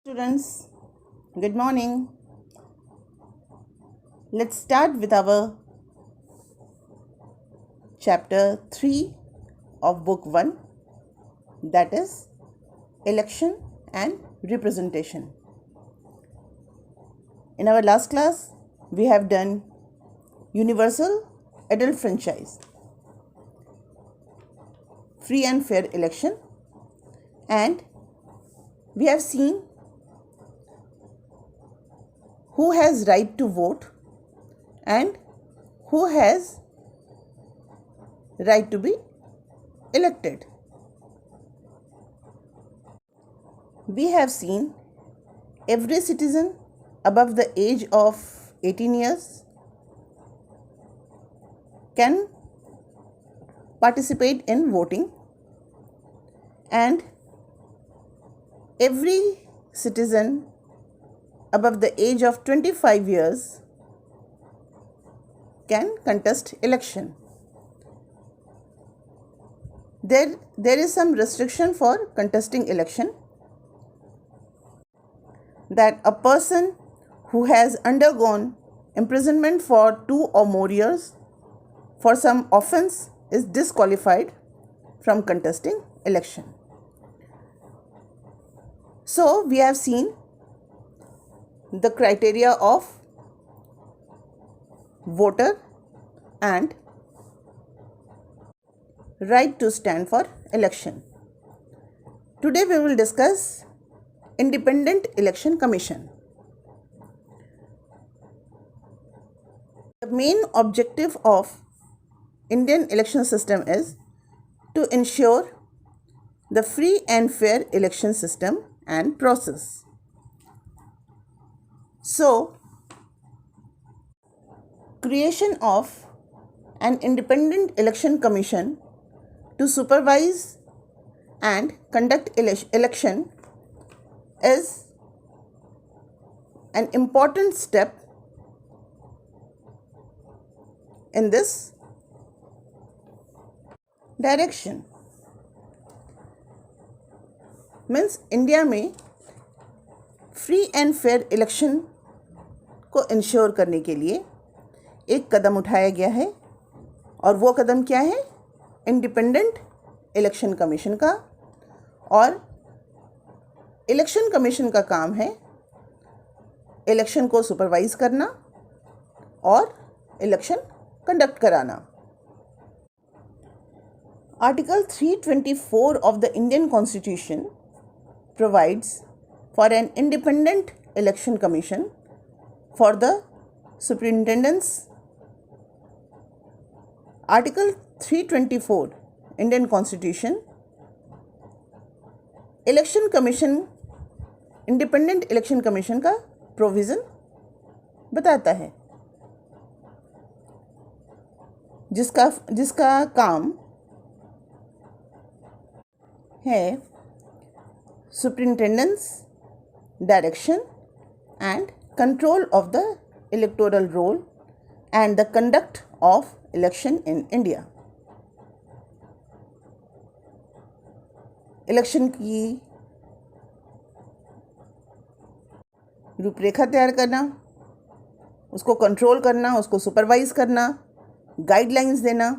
Students, good morning. Let's start with our chapter 3 of book 1, that is election and representation. In our last class, we have done universal adult franchise, free and fair election, and we have seen who has right to vote and who has right to be elected. We have seen every citizen above the age of 18 years can participate in voting, and every citizen above the age of 25 years can contest election. There is some restriction for contesting election, that a person who has undergone imprisonment for 2 or more years for some offence is disqualified from contesting election. So we have seen the criteria of voter and right to stand for election. Today we will discuss Independent Election Commission. The main objective of Indian election system is to ensure the free and fair election system and process. So, creation of an independent election commission to supervise and conduct election is an important step in this direction. Means India में free and fair election को ensure करने के लिए एक कदम उठाया गया है, और वो कदम क्या है? इंडिपेंडेंट इलेक्शन कमीशन का। और इलेक्शन कमीशन का काम है इलेक्शन को सुपरवाइज करना और इलेक्शन कंडक्ट कराना। Article 324 of the Indian Constitution provides for an independent election commission for the superintendence. Article 324 Indian Constitution election commission, independent election commission का प्रोविज़न बताता है, जिसका काम है सुपरिंटेंडेंस, direction and control of the electoral roll and the conduct of election in India. Election की रूपरेखा तैयार करना, उसको कंट्रोल करना, उसको सुपरवाइज करना, गाइडलाइंस देना,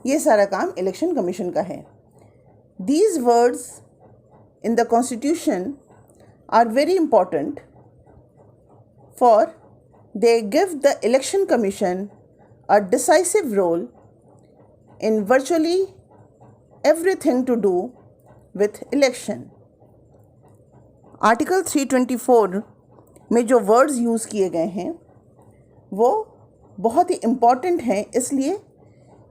ये सारा काम इलेक्शन कमीशन का है. These words in the Constitution are very important, for they give the Election Commission a decisive role in virtually everything to do with election. Article 324 में जो वर्ड्स यूज़ किए गए हैं वो बहुत ही इम्पॉर्टेंट हैं, इसलिए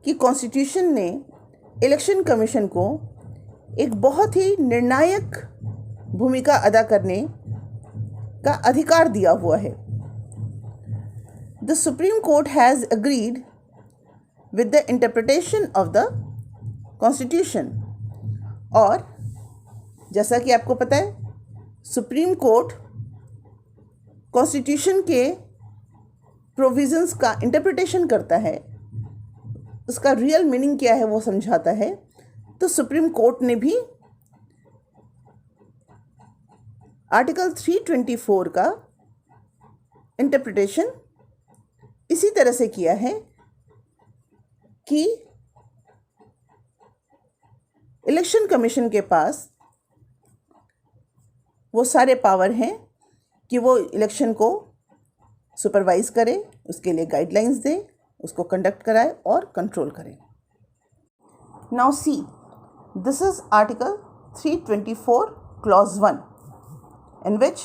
कि कॉन्स्टिट्यूशन ने इलेक्शन कमीशन को एक बहुत ही निर्णायक भूमिका अदा करने का अधिकार दिया हुआ है. The supreme court has agreed with the interpretation of the constitution. और जैसा कि आपको पता है, सुप्रीम कोर्ट कॉन्स्टिट्यूशन के प्रोविजंस का इंटरप्रिटेशन करता है, उसका रियल मीनिंग क्या है वो समझाता है. तो सुप्रीम कोर्ट ने भी आर्टिकल 324 का इंटरप्रिटेशन इसी तरह से किया है कि इलेक्शन कमीशन के पास वो सारे पावर हैं कि वो इलेक्शन को सुपरवाइज करे, उसके लिए गाइडलाइंस दे, उसको कंडक्ट कराए और कंट्रोल करे। Now see, this is article 324 clause 1 in which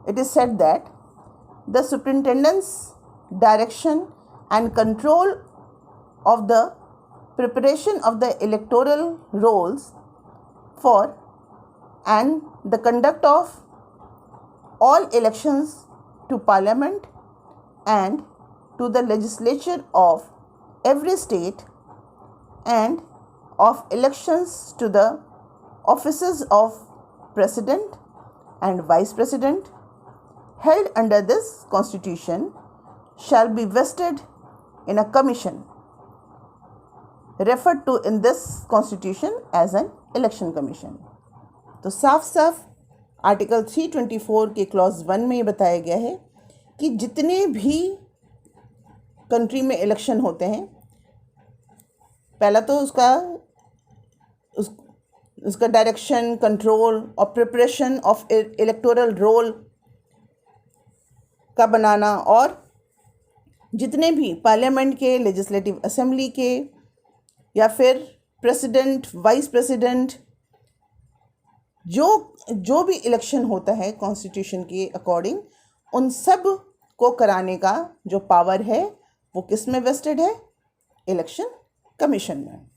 it is said that the superintendent's direction and control of the preparation of the electoral rolls for and the conduct of all elections to Parliament and to the legislature of every state and of elections to the offices of President and Vice President held under this Constitution shall be vested in a commission referred to in this Constitution as an election commission। तो साफ साफ article 324 के clause 1 में ये बताया गया है कि जितने भी कंट्री में इलेक्शन होते हैं, पहला तो उसका डायरेक्शन, कंट्रोल और प्रिपरेशन ऑफ इलेक्टोरल रोल का बनाना, और जितने भी पार्लियामेंट के, लेजिस्लेटिव असेंबली के या फिर प्रेसिडेंट, वाइस प्रेसिडेंट, जो भी इलेक्शन होता है कॉन्स्टिट्यूशन के अकॉर्डिंग, उन सब को कराने का जो पावर है वो किस में वेस्टेड है? इलेक्शन कमीशन में।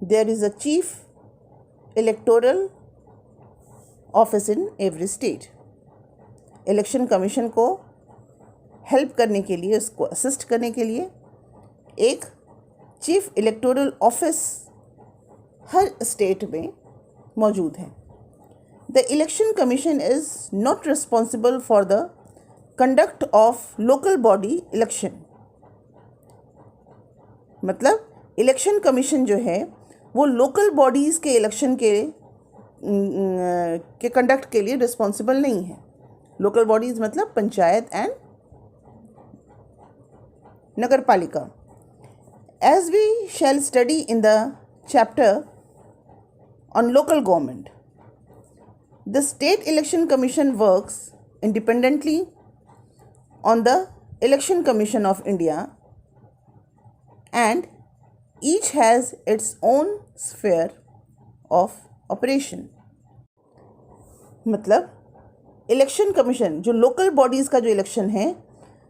There is a chief electoral office in every state. Election commission को हेल्प करने के लिए, उसको असिस्ट करने के लिए एक चीफ इलेक्टोरल ऑफिस हर स्टेट में मौजूद है। The election commission is not responsible for the conduct of local body election. मतलब इलेक्शन कमीशन जो है वो लोकल बॉडीज़ के इलेक्शन के कंडक्ट के लिए रिस्पॉन्सिबल नहीं है। लोकल बॉडीज़ मतलब panchayat and nagar palika. As we shall study in the chapter on local government, the State Election Commission works independently on the Election Commission of India and each has its own sphere of operation। मतलब election commission, जो local bodies का जो election है,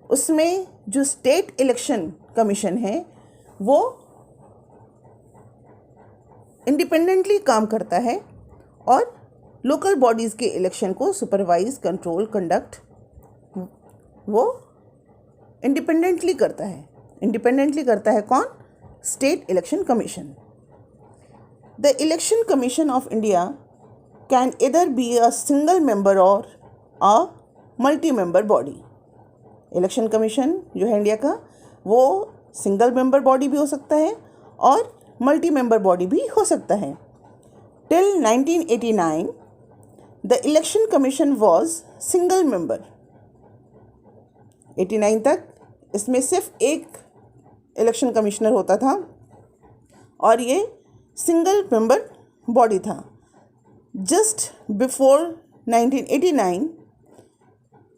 उसमें जो state election commission है वो independently काम करता है और लोकल बॉडीज़ के इलेक्शन को सुपरवाइज, कंट्रोल, कंडक्ट वो इंडिपेंडेंटली करता है। इंडिपेंडेंटली करता है कौन? State election commission. The election commission of India can इधर बी अ सिंगल मेंबर और अ multi member body. Election commission जो है इंडिया का, वो सिंगल मेंबर बॉडी भी हो सकता है और मल्टी मेंबर बॉडी भी हो सकता है। Till 1989 the election commission was single member. 89 तक इसमें सिर्फ एक इलेक्शन कमिश्नर होता था और ये सिंगल मेंबर बॉडी था। Just before 1989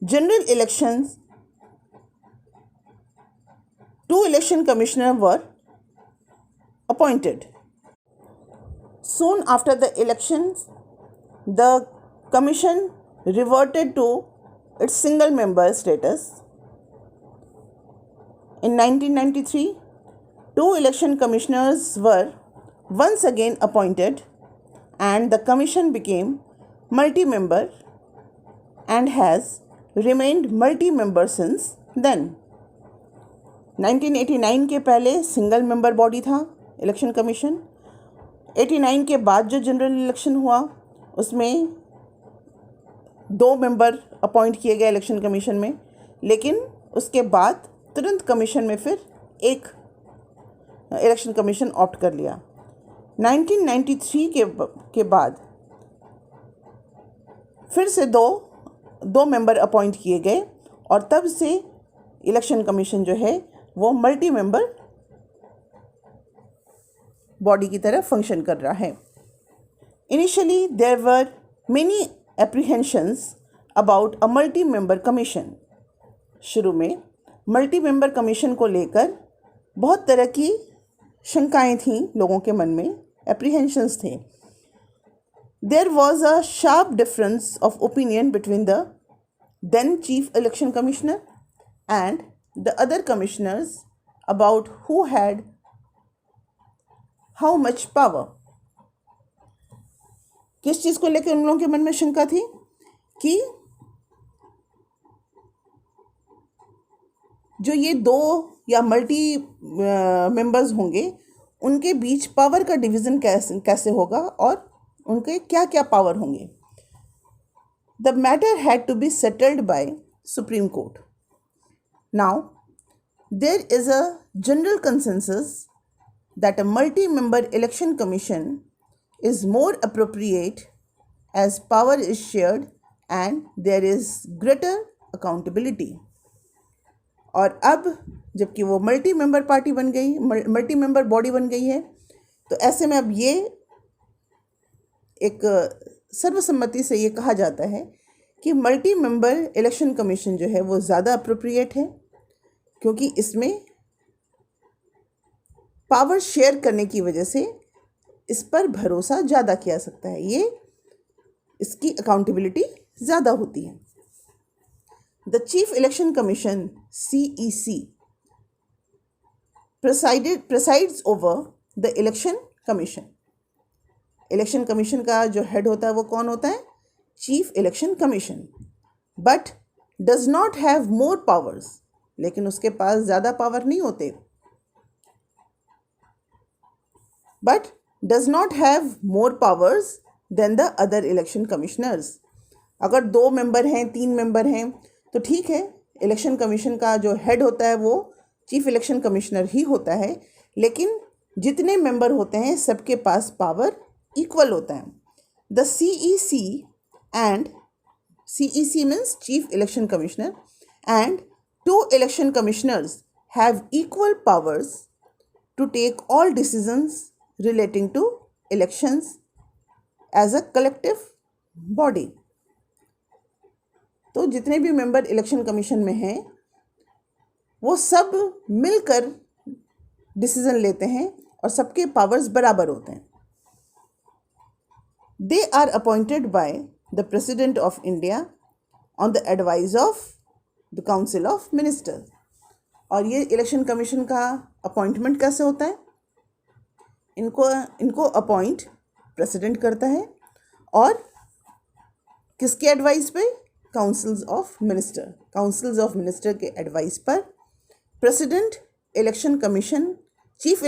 general elections, 2 election commissioners were appointed. Soon after the elections, the commission reverted to its single member status. In 1993, 2 election commissioners were once again appointed and the commission became multi-member and has remained multi-member since then। 1989 के पहले single member body था election commission. 89 के बाद जो general election हुआ उसमें 2 member appoint किए गए इलेक्शन कमीशन में, लेकिन उसके बाद तुरंत कमीशन में फिर एक इलेक्शन कमीशन ऑप्ट कर लिया। 1993 के बाद फिर से दो मेंबर अपॉइंट किए गए और तब से इलेक्शन कमीशन जो है वो मल्टी मेंबर बॉडी की तरह फंक्शन कर रहा है. Initially there were many apprehensions about a multi member commission. शुरू में मल्टी मेंबर कमीशन को लेकर बहुत तरह की शंकाएं थीं लोगों के मन में, एप्रीहेंशंस थे. There was a sharp difference of opinion between the then Chief Election Commissioner and the other commissioners about who had how much power. किस चीज़ को लेकर उन लोगों के मन में शंका थी कि जो ये दो या मल्टी मेंबर्स होंगे उनके बीच पावर का डिवीज़न कैसे होगा और उनके क्या क्या पावर होंगे. The matter had to be settled by supreme court. Now there is a general consensus that a multi member election commission is more appropriate as power is shared and there is greater accountability. और अब जबकि वो multi member party बन गई, multi member body बन गई है, तो ऐसे में अब ये एक सर्वसम्मति से ये कहा जाता है कि मल्टी मेंबर इलेक्शन कमीशन जो है वो ज़्यादा अप्रोप्रिएट है, क्योंकि इसमें पावर शेयर करने की वजह से इस पर भरोसा ज़्यादा किया सकता है, ये इसकी अकाउंटेबिलिटी ज़्यादा होती है. The chief election commission CEC presides over the election commission. Election commission का जो हेड होता है वो कौन होता है? Chief election commission. But does not have more powers, लेकिन उसके पास ज़्यादा पावर नहीं होते. But does not have more powers than the other election commissioners. अगर 2 मेंबर हैं, 3 मेंबर हैं, तो ठीक है, इलेक्शन कमीशन का जो हेड होता है वो चीफ इलेक्शन कमिश्नर ही होता है, लेकिन जितने मेंबर होते हैं सबके पास पावर इक्वल होता है. The CEC means chief election commissioner and 2 election commissioners have equal powers to take all decisions relating to elections as a collective body. तो जितने भी मेंबर इलेक्शन कमीशन में हैं वो सब मिलकर डिसीजन लेते हैं और सबके पावर्स बराबर होते हैं. They are appointed by the President of India on the advice of the Council of Ministers. और ये इलेक्शन कमीशन का अपॉइंटमेंट कैसे होता है? इनको अपॉइंट प्रेसिडेंट करता है और किसके एडवाइस पे? काउंसिल्स ऑफ मिनिस्टर के एडवाइस पर president election commission, chief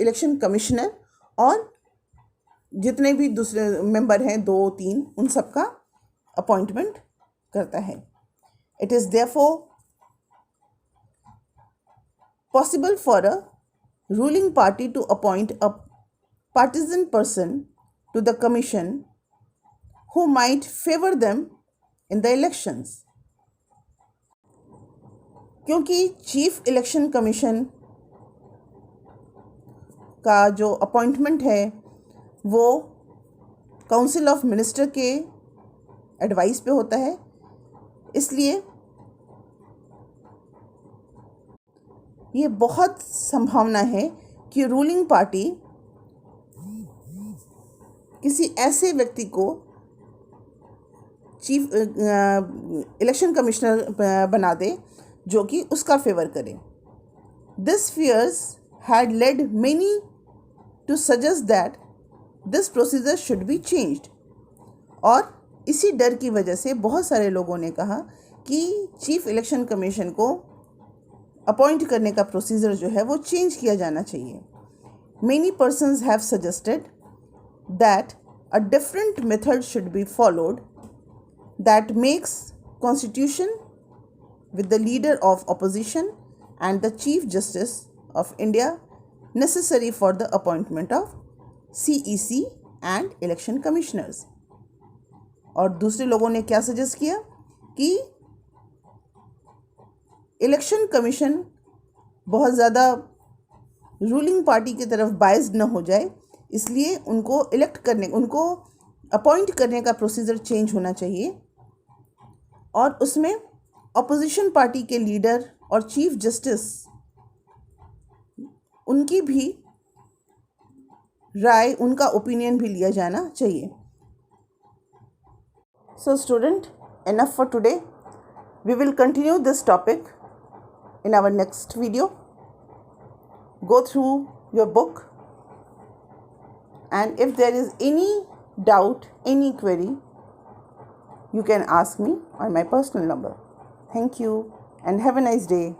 election commissioner और जितने भी दूसरे मेंबर हैं 2-3 उन सब का अपॉइंटमेंट करता है. It is therefore possible for a ruling party to appoint a partisan person to the commission who might favor them in the elections. क्योंकि चीफ इलेक्शन कमीशन का जो अपॉइंटमेंट है वो काउंसिल ऑफ मिनिस्टर के advice पे होता है, इसलिए ये बहुत संभावना है कि रूलिंग पार्टी किसी ऐसे व्यक्ति को चीफ इलेक्शन कमिश्नर बना दे जो कि उसका फेवर करे. This fears had led many to suggest that this procedure should be changed. और इसी डर की वजह से बहुत सारे लोगों ने कहा कि चीफ इलेक्शन कमीशन को अपॉइंट करने का प्रोसीजर जो है वो चेंज किया जाना चाहिए. Many persons have suggested that a different method should be followed that makes constitution with the leader of opposition and the Chief Justice of India necessary for the appointment of CEC and election commissioners. और दूसरे लोगों ने क्या suggest किया कि election commission बहुत ज़्यादा ruling party की तरफ बायस्ड न हो जाए, इसलिए उनको उनको अपॉइंट करने का प्रोसीजर चेंज होना चाहिए और उसमें अपोजिशन पार्टी के लीडर और चीफ जस्टिस उनकी भी राय, उनका ओपिनियन भी लिया जाना चाहिए। So student, enough for today. We will continue this topic in our next video. Go through your book, and if there is any doubt, any query, you can ask me on my personal number. Thank you and have a nice day.